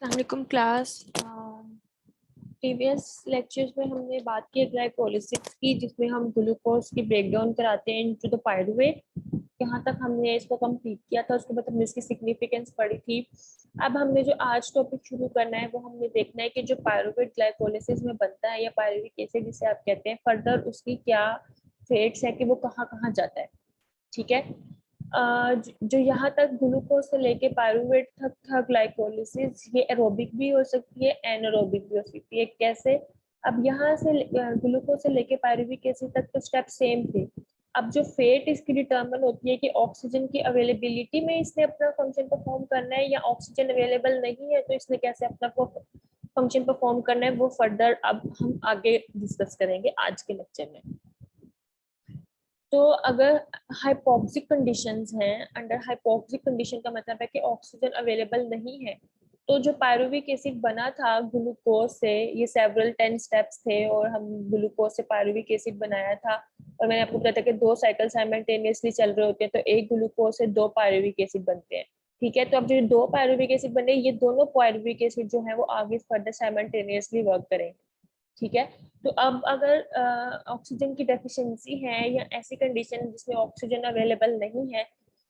अस्सलामुअलैकुम class. Previous lectures में हमने बात की ग्लाइकोलिसिस की, जिसमें हम ग्लूकोज की ब्रेकडाउन कराते हैं इनटू द पायरुवेट। यहाँ तक हमने इसको कंप्लीट किया था, उसके बाद हमने इसकी सिग्निफिकेंस पढ़ी थी। अब हमने जो आज टॉपिक शुरू करना है वो हमने देखना है कि जो पायरुवेट ग्लाइकोलिसिस में बनता है या पायरुविक एसिड जिसे आप कहते हैं, फर्दर उसकी क्या फेट्स है कि वो कहाँ कहाँ जाता है। ठीक है। जो यहाँ तक ग्लूकोज से लेके पायरुवेट तक था ग्लाइकोलिसिस, ये एरोबिक भी हो सकती है, एनारोबिक भी हो सकती है। कैसे? अब यहाँ से ग्लूकोज से लेके पायरुविक एसिड तक तो स्टेप सेम थे। अब जो फेट इसकी डिटर्मिन होती है कि ऑक्सीजन की अवेलेबिलिटी में इसने अपना फंक्शन परफॉर्म करना है या ऑक्सीजन अवेलेबल नहीं है तो इसने कैसे अपना फंक्शन परफॉर्म करना है, वो फर्दर अब हम आगे डिस्कस करेंगे आज के लेक्चर में। तो अगर हाइपोक्सिक कंडीशंस हैं, अंडर हाइपोक्सिक कंडीशन का मतलब है कि ऑक्सीजन अवेलेबल नहीं है, तो जो पायरुविक एसिड बना था ग्लूकोज से, ये सेवरल 10 स्टेप्स थे और हम ग्लूकोज से पायरुविक एसिड बनाया था। और मैंने आपको बताया था कि 2 साइकिल साइमल्टेनियसली चल रहे होते हैं, तो एक ग्लूकोज से 2 पायरुविक एसिड बनते हैं। ठीक है। तो अब जो 2 पायरुविक एसिड बने, ये दोनों पायरुविक एसिड जो है वो आगे फर्दर साइमल्टेनियसली वर्क करेंगे। ठीक है। तो अब अगर ऑक्सीजन की डेफिशिएंसी है या ऐसी कंडीशन जिसमें ऑक्सीजन अवेलेबल नहीं है,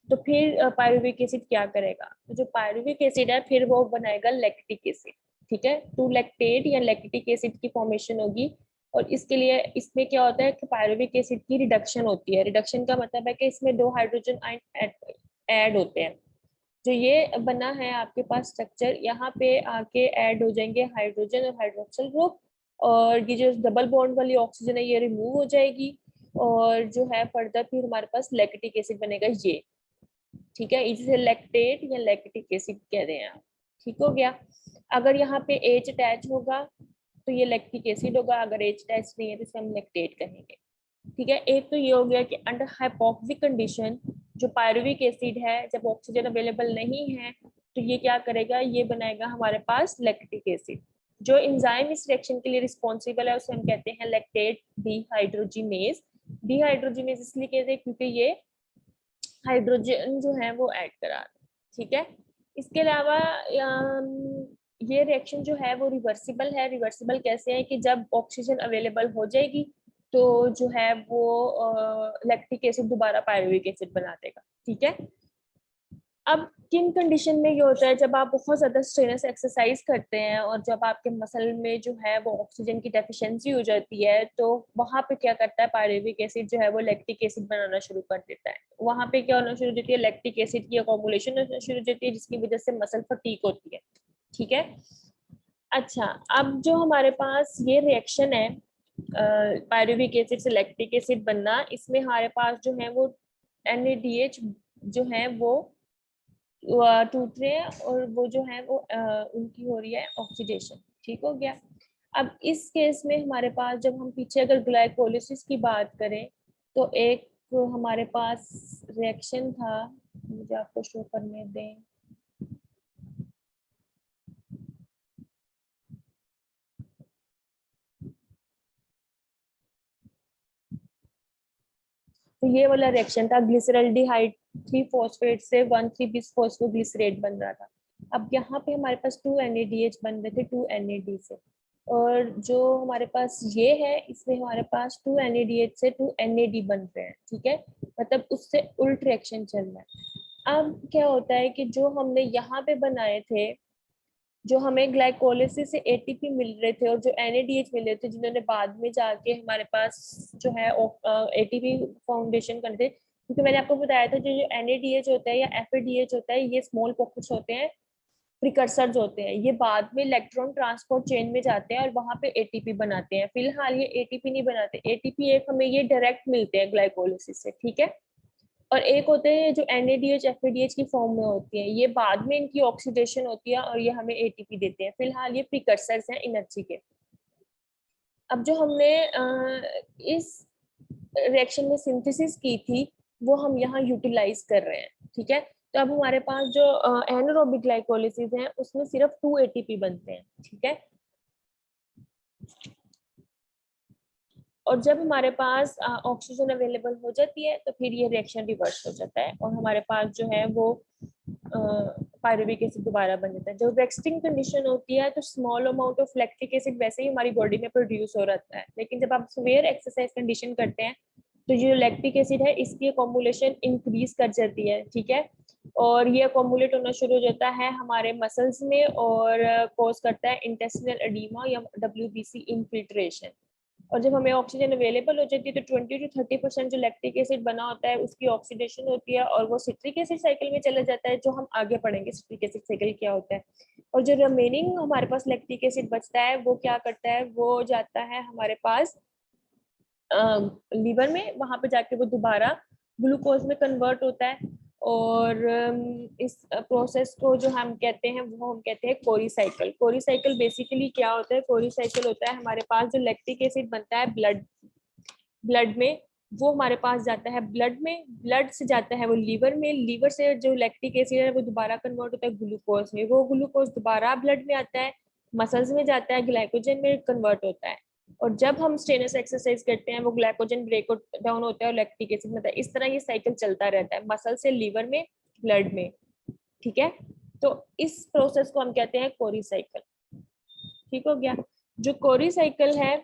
तो फिर पायरुविक एसिड क्या करेगा? तो जो पायरुविक एसिड है फिर वो बनाएगा लैक्टिक एसिड। ठीक है। टू लैक्टेट या लैक्टिक एसिड की फॉर्मेशन होगी। और इसके लिए इसमें क्या होता है कि पायरुविक एसिड की रिडक्शन होती है। रिडक्शन का मतलब है कि इसमें 2 हाइड्रोजन आयन ऐड होते हैं। जो ये बना है आपके पास स्ट्रक्चर, यहाँ पे आके ऐड हो जाएंगे हाइड्रोजन और हाइड्रोक्सिल ग्रुप, और ये जो डबल बॉन्ड वाली ऑक्सीजन है ये रिमूव हो जाएगी, और जो है फर्दर फिर हमारे पास लैक्टिक एसिड बनेगा ये। ठीक है। इसे लैक्टेट या लैक्टिक एसिड कह रहे हैं आप। ठीक हो गया। अगर यहाँ पे H अटैच होगा तो ये लैक्टिक एसिड होगा, अगर H अटैच नहीं है तो इसे हम लैक्टेट कहेंगे। ठीक है। एक तो ये हो गया कि अंडर हाइपोक्सिक कंडीशन जो पायरुविक एसिड है, जब ऑक्सीजन अवेलेबल नहीं है तो ये क्या करेगा, ये बनाएगा हमारे पास लैक्टिक एसिड। जो एंजाइम इस रिएक्शन के लिए रिस्पॉन्सिबल है उसे हम कहते हैं लैक्टेट डिहाइड्रोजिनेज। डिहाइड्रोजिनेज इसलिए कहते हैं क्योंकि ये हाइड्रोजन जो है वो ऐड करा। ठीक है। इसके अलावा ये रिएक्शन जो है वो रिवर्सिबल है। रिवर्सिबल कैसे है कि जब ऑक्सीजन अवेलेबल हो जाएगी तो जो है वो लैक्टिक एसिड दोबारा पायरुविक एसिड बना देगा। ठीक है। अब किन कंडीशन में ये होता है? जब आप बहुत ज्यादा स्ट्रेनस एक्सरसाइज करते हैं और जब आपके मसल में जो है वो ऑक्सीजन की डेफिशिएंसी हो जाती है, तो वहां पे क्या करता है, पायरुविक एसिड जो है वो लैक्टिक एसिड बनाना शुरू कर देता है। वहां पे क्या होना शुरू हो जाती है, लैक्टिक एसिड की अकोमुलेशन होना शुरू हो जाती है, जिसकी वजह से मसल फटीग होती है। ठीक है। अच्छा, अब जो हमारे पास ये रिएक्शन है पायरुविक एसिड से लैक्टिक एसिड बनना, इसमें हमारे पास जो है वो NADH जो है वो टूट रहे हैं और वो जो है वो उनकी हो रही है ऑक्सीडेशन। ठीक हो गया। अब इस केस में हमारे पास जब हम पीछे अगर ग्लाइकोलिसिस की बात करें, तो एक हमारे पास रिएक्शन था, मुझे आपको शो करने दें। तो ये वाला रिएक्शन था, ग्लिसरल्डिहाइड 3 फॉस्फेट से 1,3 बिस फॉस्फोग्लिसरेट बन रहा था। अब यहाँ पे हमारे पास 2 NADH बन रहे थे 2 NAD से, और जो हमारे पास ये है इसमें हमारे पास 2 NADH से 2 NAD बन रहे हैं। ठीक है। मतलब उससे उल्ट रिएक्शन चल रहा है। अब क्या होता है कि जो हमने यहाँ पे बनाए थे, जो हमें ग्लाइकोलिसिस से ATP मिल रहे थे और जो NADH मिल रहे थे, जिन्होंने बाद में जाके हमारे पास जो है ATP फाउंडेशन करते, क्योंकि मैंने आपको बताया था जो NADH होता है या FADH होता है, ये स्मॉल पॉकेट्स होते हैं, प्रिकर्सर्स होते हैं। ये बाद में इलेक्ट्रॉन ट्रांसपोर्ट चेन में जाते हैं और वहां पे ATP बनाते हैं। फिलहाल ये ATP नहीं बनाते। ATP एक हमें ये डायरेक्ट मिलते हैं ग्लाइकोलिसिस से। ठीक है। और एक होते हैं जो NADH FADH की फॉर्म में होती है, ये बाद में इनकी ऑक्सीडेशन होती है और ये हमें ATP देते हैं। फिलहाल ये प्रिकर्सर्स हैं एनर्जी के। अब जो हमने इस रिएक्शन में सिंथेसिस की थी वो हम यहाँ यूटिलाइज कर रहे हैं। ठीक है। तो अब हमारे पास जो एनारोबिक ग्लाइकोलिसिस है उसमें सिर्फ 2 ATP बनते हैं। ठीक है। और जब हमारे पास ऑक्सीजन अवेलेबल हो जाती है तो फिर ये रिएक्शन रिवर्स हो जाता है और हमारे पास जो है वो पायरुविक एसिड दोबारा बन जाता है। जब रेस्टिंग कंडीशन होती है तो small amount of lactic acid वैसे ही हमारी बॉडी में प्रोड्यूस हो रहता है, लेकिन जब आप सेवियर एक्सरसाइज कंडीशन करते हैं तो जो लैक्टिक एसिड है इसकी अकोमुलेशन इंक्रीज कर जाती है, ठीक है, और ये अकोमुलेट होना शुरू हो जाता है हमारे मसल्स में और कॉज करता है इंटेस्टिनल एडीमा या WBC इनफिल्ट्रेशन। और जब हमें ऑक्सीजन अवेलेबल हो जाती है तो 20 to 30% जो लैक्टिक एसिड बना होता है उसकी ऑक्सीडेशन होती है और वो सिट्रिक एसिड साइकिल में चला जाता है, जो हम आगे पढ़ेंगे सिट्रिक एसिड साइकिल क्या होता है। और जो रिमेनिंग हमारे पास लैक्टिक एसिड बचता है वो क्या करता है, वो जाता है हमारे पास लीवर में, वहां पे जाके वो दोबारा ग्लूकोज में कन्वर्ट होता है। और इस प्रोसेस को जो हम कहते हैं वो हम कहते हैं कोरी साइकिल। कोरी साइकिल बेसिकली क्या होता है, कोरी साइकिल होता है हमारे पास जो लैक्टिक एसिड बनता है ब्लड में, वो हमारे पास जाता है ब्लड में, ब्लड से जाता है वो लीवर में, लीवर से जो लैक्टिक एसिड है वो दोबारा कन्वर्ट होता है ग्लूकोज में, वो ग्लूकोज दोबारा ब्लड में आता है, मसल्स में जाता है, ग्लाइकोजन में कन्वर्ट होता है। और जब हम स्ट्रेनस एक्सरसाइज करते हैं वो ग्लाइकोजन ब्रेक डाउन होता है और लैक्टिक एसिड में, इस तरह ये साइकिल चलता रहता है मसल से लीवर में, ब्लड में, ठीक है। तो इस प्रोसेस को हम कहते हैं कोरी साइकिल। ठीक हो गया। जो कोरी साइकिल है,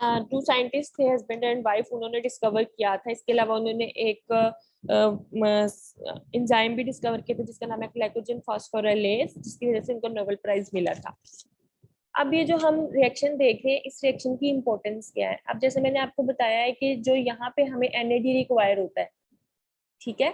टू साइंटिस्ट थे, हस्बैंड एंड वाइफ, उन्होंने डिस्कवर किया था। इसके अलावा उन्होंने एक एंजाइम भी डिस्कवर किया था जिसका नाम है ग्लाइकोजन फॉस्फोराइलेज, जिसकी वजह से उनको नोबेल प्राइज मिला था। अब ये जो हम रिएक्शन देख रहे हैं, इस रिएक्शन की इंपॉर्टेंस क्या है। अब जैसे मैंने आपको बताया है कि जो यहाँ पे हमें NAD रिक्वायर होता है, ठीक है,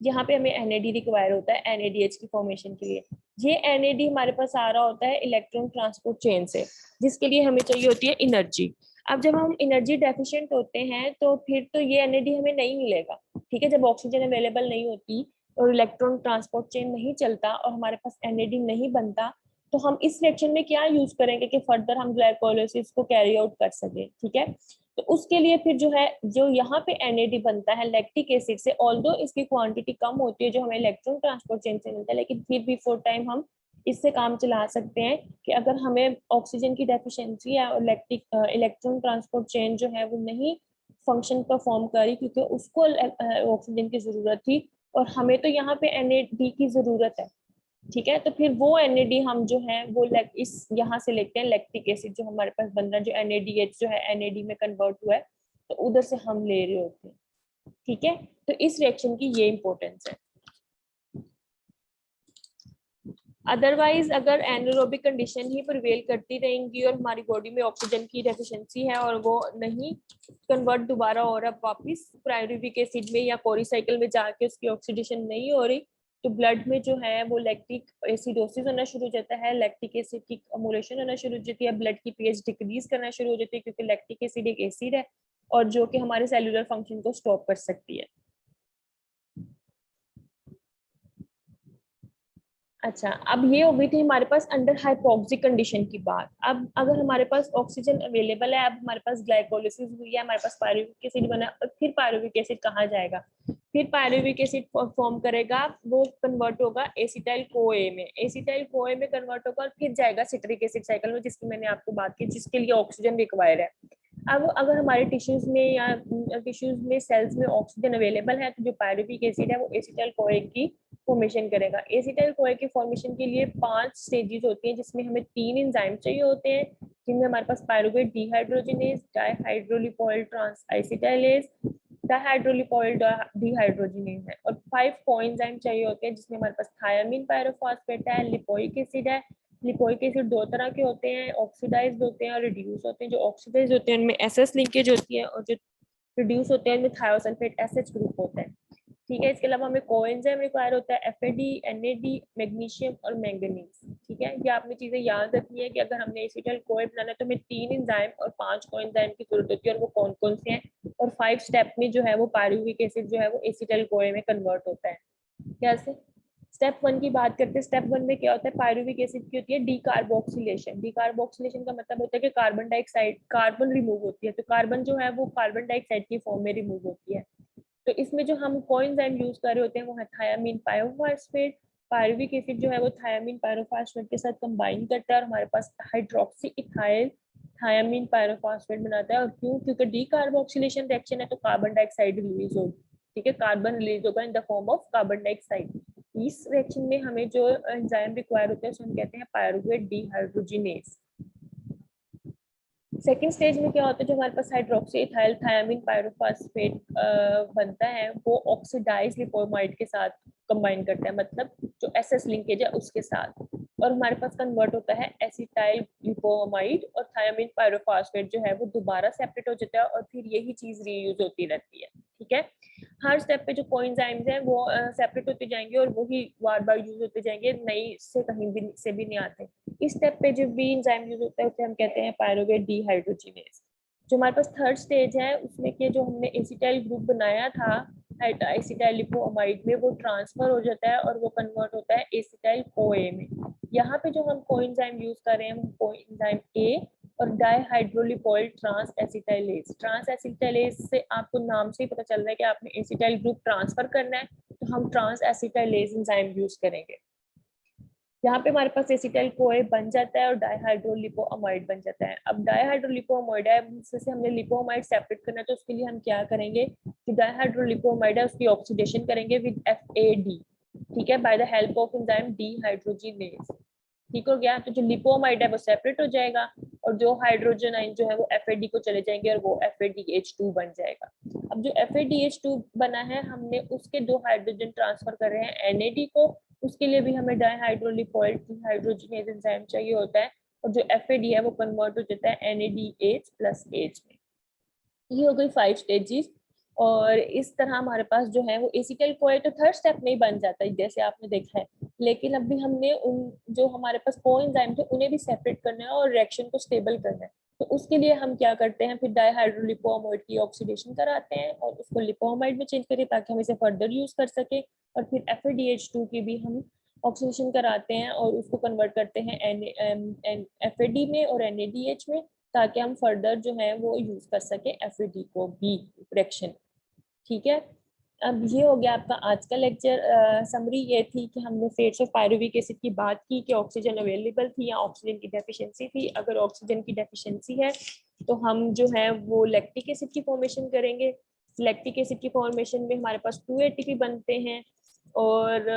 यहाँ पे हमें NAD रिक्वायर होता है NADH की फॉर्मेशन के लिए। ये NAD हमारे पास आ रहा होता है इलेक्ट्रॉन ट्रांसपोर्ट चेन से, जिसके लिए हमें चाहिए होती है एनर्जी। अब जब हम एनर्जी डेफिशिएंट होते हैं तो फिर तो ये NAD हमें नहीं मिलेगा, ठीक है। जब ऑक्सीजन अवेलेबल नहीं होती और इलेक्ट्रॉन ट्रांसपोर्ट चेन नहीं चलता और हमारे पास NAD नहीं बनता, तो हम इस रिएक्शन में क्या यूज करेंगे कि फर्दर हम ग्लाइकोलाइसिस को कैरी आउट कर सके, ठीक है। तो उसके लिए फिर जो है, जो यहाँ पे NAD बनता है लैक्टिक एसिड से, ऑल्दो इसकी क्वांटिटी कम होती है जो हमें इलेक्ट्रॉन ट्रांसपोर्ट चेन से मिलता है, लेकिन फिर भी फॉर टाइम हम इससे काम चला सकते हैं कि अगर हमें ऑक्सीजन की डेफिशिएंसी है और लैक्टिक इलेक्ट्रॉन ट्रांसपोर्ट चेन जो है वो नहीं फंक्शन परफॉर्म करी क्योंकि उसको ऑक्सीजन की जरूरत थी और हमें तो यहाँ पे NAD की जरूरत है, ठीक है। तो फिर वो NAD हम जो है वो इस यहाँ से लेते हैं लैक्टिक एसिड जो हमारे पास बन रहा है, जो NADH जो है NAD में कन्वर्ट हुआ है, तो उधर से हम ले रहे होते हैं, ठीक है। तो इस रिएक्शन की ये इंपॉर्टेंस है। अदरवाइज अगर एनारोबिक कंडीशन ही प्रिवेल करती रहेंगी और हमारी बॉडी में ऑक्सीजन की डेफिशिएंसी है और वो नहीं कन्वर्ट दोबारा हो रहा वापिस पायरुविक एसिड में या कोरी साइकिल में जाके उसकी ऑक्सीडेशन नहीं हो रही, तो ब्लड में जो है वो लैक्टिक एसिडोसिस होना शुरू हो जाता है, लैक्टिक एसिड की अमोलेशन होना शुरू हो जाती है, ब्लड की pH डिक्रीज करना शुरू हो जाती है क्योंकि लैक्टिक एसिड एक एसिड है और जो कि हमारे सेलुलर फंक्शन को स्टॉप कर सकती है। अच्छा, अब ये हो गई थी हमारे पास अंडर हाइपोक्सिक कंडीशन की बात। अब अगर हमारे पास ऑक्सीजन अवेलेबल है, अब हमारे पास ग्लाइकोलिसिस हुई है, हमारे पास पायरुविक एसिड बना, और फिर पायरुविक एसिड कहाँ जाएगा, फिर पायरुविक एसिड फॉर्म करेगा, वो कन्वर्ट होगा एसिटाइल कोए में, एसिटाइल कोए में कन्वर्ट होगा और फिर जाएगा सिट्रिक एसिड साइकिल में, जिसकी मैंने आपको बात की, जिसके लिए ऑक्सीजन रिक्वायर है। अब अगर हमारे टिश्यूज में या टिश्यूज में सेल्स में ऑक्सीजन अवेलेबल है तो जो पायरुविक एसिड है वो एसिटाइल कोए की फॉर्मेशन करेगा। एसिटाइल कोए की फॉर्मेशन के लिए 5 स्टेजेस होती हैं जिसमें हमें 3 एंजाइम चाहिए होते हैं, जिनमें हमारे पास पायरुवेट डीहाइड्रोजिनेज, डाइहाइड्रोलिपोइल ट्रांसएसिटाइलेज, डाइहाइड्रोलिपोइल डीहाइड्रोजिनेज है, और 5 कोएंजाइम चाहिए होते हैं जिसमें हमारे पास थायामीन पायरोफॉस्फेट है, लिपोइक एसिड है। लिपोइक एसिड 2 तरह के होते हैं, ऑक्सीडाइज्ड होते हैं और रिड्यूस होते हैं। जो ऑक्सीडाइज्ड होते हैं उनमें SS लिंकेज होती है और जो रिड्यूस होते हैं उनमें थायोसल्फेट SH ग्रुप होता है, ठीक है। इसके अलावा हमें कोएंजाइम रिक्वायर होता है, FAD, NAD, मैग्नीशियम और मैंगनीज, ठीक है। ये आपने चीजें याद रखनी है कि अगर हमने एसिटाइल कोए बनाना है तो हमें 3 एंजाइम और 5 कोएंजाइम की जरूरत होती है, और वो कौन कौन से हैं, और 5 स्टेप में जो है वो पायरुविक एसिड जो है वो एसिटाइल कोए में कन्वर्ट होता है। कैसे? स्टेप 1 की बात करते हैं। स्टेप 1 में क्या होता है, पायरुविक एसिड की होती है डीकार्बोक्सिलेशन। डीकार्बोक्सिलेशन का मतलब होता है कि कार्बन डाइऑक्साइड, कार्बन रिमूव होती है, तो कार्बन जो है वो कार्बन डाइऑक्साइड की फॉर्म में रिमूव होती है। तो इसमें जो हम कोएंजाइम यूज कर रहे होते हैं वो है थायामीन पायरोफॉस्फेट। पायरुविक एसिड जो है वो थायामीन पायरोफॉस्फेट के साथ कंबाइन करता है और हमारे पास हाइड्रोक्सी इथाइल थायामीन पायरोफॉस्फेट बनाता है। और क्यों? क्योंकि डीकार्बोक्सिलेशन रिएक्शन है तो कार्बन डाइऑक्साइड रिलीज होगी, ठीक है, कार्बन रिलीज होगा in the form of carbon dioxide. इस रिएक्शन में हमें जो एंजाइम रिक्वायर होता है उसे हम कहते हैं पायरुवेट डिहाइड्रोजिनेज। सेकेंड स्टेज में क्या होता है, जो हमारे पास हाइड्रोक्सी इथाइल थायामीन पायरोफॉस्फेट बनता है वो ऑक्सीडाइज लिपोमाइड के साथ कंबाइन करता है, मतलब जो एसएस लिंकेज है उसके साथ, और हमारे पास कन्वर्ट होता है एसिटाइल लिपोमाइड, और थायामीन पायरोफॉस्फेट जो है वो दोबारा सेपरेट हो जाता है और फिर यही चीज रीयूज होती रहती है। ठीक है, हर स्टेप पे जो कोएंजाइम्स हैं वो सेपरेट होते जाएंगे और वही बार बार यूज होते जाएंगे, नई से कहीं भी से भी नहीं आते। इस स्टेप पे जो भी एंजाइम यूज होता है उसे हम कहते हैं पायरुवेट डिहाइड्रोजिनेज। जो हमारे पास थर्ड स्टेज है उसमें कि जो हमने एसिटाइल ग्रुप बनाया था एसिटाइल लिपोअमाइड में, वो ट्रांसफर हो जाता है और वो कन्वर्ट होता है एसिटाइल कोए में। यहाँ पे जो हम कोएंजाइम यूज कर रहे हैं हम कोएंजाइम ए और डाइहाइड्रोलिपोइल ट्रांस एसिटाइलेज। ट्रांस एसिटाइलेज से आपको नाम से ही पता चल रहा है कि आपने एसिटाइल ग्रुप ट्रांसफर करना है, तो हम ट्रांस एसिटाइलेज एंजाइम यूज करेंगे। यहाँ पे हमारे पास एसिटाइल कोए बन जाता है और डाइहाइड्रोलिपोअमाइड बन जाता है। अब डाइहाइड्रोलिपोअमाइड है, जैसे हमने लिपोअमाइड सेपरेट करना है तो उसके लिए हम क्या करेंगे, जो डाइहाइड्रोलिपोअमाइड है उसकी ऑक्सीडेशन करेंगे विद FAD, ठीक है, by the help of enzyme dehydrogenase. ठीक हो गया, तो जो लिपोअमाइड है वो सेपरेट हो जाएगा और जो हाइड्रोजन आयन जो है वो FAD को चले जाएंगे और वो FADH2 बन जाएगा। अब जो FADH2 बना है हमने उसके दो हाइड्रोजन ट्रांसफर कर रहे हैं NAD को, उसके लिए भी हमें डाइहाइड्रोलिपोइल डिहाइड्रोजिनेज एंजाइम चाहिए होता है, और जो FAD है वो कन्वर्ट हो जाता है NADH+H में। ये हो गई 5 स्टेजेस। और इस तरह हमारे पास जो है वो एसिटाइल कोए तो थर्ड स्टेप में ही बन जाता है जैसे आपने देखा है, लेकिन अभी हमने उन जो हमारे पास कोएंजाइम थे उन्हें भी सेपरेट करना है और रिएक्शन को स्टेबल करना है। तो उसके लिए हम क्या करते हैं, फिर डाइहाइड्रोलिपोअमाइड की ऑक्सीडेशन कराते हैं और उसको लिपोअमाइड में चेंज करें ताकि हम इसे फर्दर यूज कर सके, और फिर FADH2 की भी हम ऑक्सीडेशन कराते हैं और उसको कन्वर्ट करते हैं FAD में और NADH में, ताकि हम फर्दर जो है वो यूज कर सके FAD को भी रिएक्शन। ठीक है, अब ये हो गया आपका आज का लेक्चर। समरी ये थी कि हमने फेट्स ऑफ पायरुविक एसिड की बात की कि ऑक्सीजन अवेलेबल थी या ऑक्सीजन की डेफिशिएंसी थी। अगर ऑक्सीजन की डेफिशिएंसी है तो हम जो है वो लैक्टिक एसिड की फॉर्मेशन करेंगे। लैक्टिक एसिड की फॉर्मेशन में हमारे पास 2 ATP बनते हैं और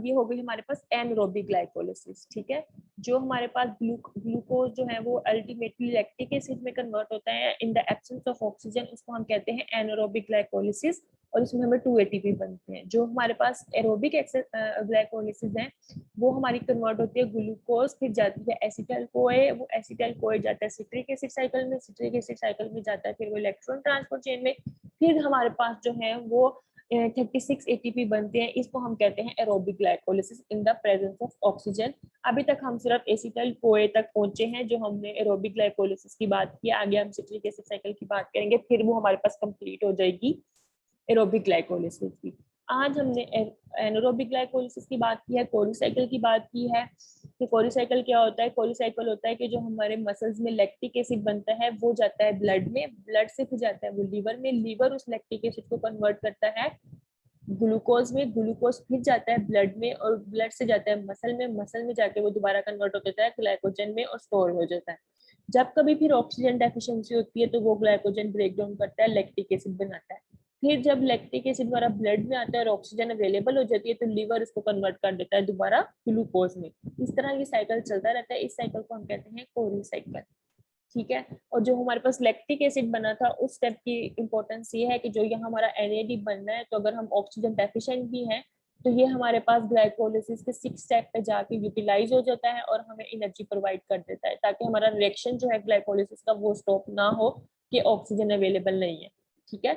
ये हो गई हमारे पास एनरोबिक ग्लाइकोलिसिस। ठीक है, जो हमारे पास ग्लूकोज जो है वो अल्टीमेटली लैक्टिक एसिड में कन्वर्ट होता है in the absence of oxygen, उसको हम कहते हैं एनारोबिक ग्लाइकोलिसिस, और इसमें हमें 2 ATP बनते हैं। जो हमारे पास एरोबिक ग्लाइकोलिसिस है वो हमारी कन्वर्ट होती है ग्लूकोज, फिर जाती है एसिटाइल कोए, वो एसिटाइल कोए जाता है सिट्रिक एसिड साइकिल में, सिट्रिक एसिड साइकिल में जाता है फिर वो इलेक्ट्रॉन ट्रांसपोर्ट चेन में, फिर हमारे पास जो है वो 36 ATP बनते हैं। इसको हम कहते हैं aerobic glycolysis in the presence of oxygen. अभी तक हम सिर्फ एसिटाइल कोए तक पहुंचे हैं जो हमने एरोबिक ग्लाइकोलिसिस की बात की, आगे हम सिट्रिक एसिड साइकिल की बात करेंगे, फिर वो हमारे पास कंप्लीट हो जाएगी एरोबिक ग्लाइकोलिसिस की। आज हमने एनारोबिक ग्लाइकोलिसिस की बात की है, कोरी साइकिल की बात की है। कि कोरी साइकिल क्या होता है, कोरी साइकिल होता है कि जो हमारे मसल्स में लैक्टिक एसिड बनता है वो जाता है ब्लड में, ब्लड से फिर जाता है वो लीवर में, लीवर उस लैक्टिक एसिड को कन्वर्ट करता है ग्लूकोज में, ग्लूकोज फिर जाता है ब्लड में और ब्लड से जाता है मसल में, मसल में जाके वो दोबारा कन्वर्ट हो जाता है ग्लाइकोजन में और स्टोर हो जाता है। जब कभी फिर ऑक्सीजन डेफिशिएंसी होती है तो वो ग्लाइकोजन ब्रेक डाउन करता है, लैक्टिक एसिड बनाता है। फिर जब लैक्टिक एसिड हमारा ब्लड में आता है और ऑक्सीजन अवेलेबल हो जाती है तो लीवर इसको कन्वर्ट कर देता है दोबारा ग्लूकोज में। इस तरह ये साइकिल चलता रहता है, इस साइकिल को हम कहते हैं कोरी साइकिल। ठीक है, और जो हमारे पास लैक्टिक एसिड बना था उस स्टेप की इंपॉर्टेंस ये है कि जो यहाँ हमारा NAD बनना है तो अगर हम ऑक्सीजन डेफिशिएंट भी हैं तो ये हमारे पास ग्लाइकोलिसिस के 6 स्टेप पे जाके यूटिलाइज हो जाता है और हमें एनर्जी प्रोवाइड कर देता है, ताकि हमारा रिएक्शन जो है ग्लाइकोलिसिस का वो स्टॉप ना हो कि ऑक्सीजन अवेलेबल नहीं है। ठीक है,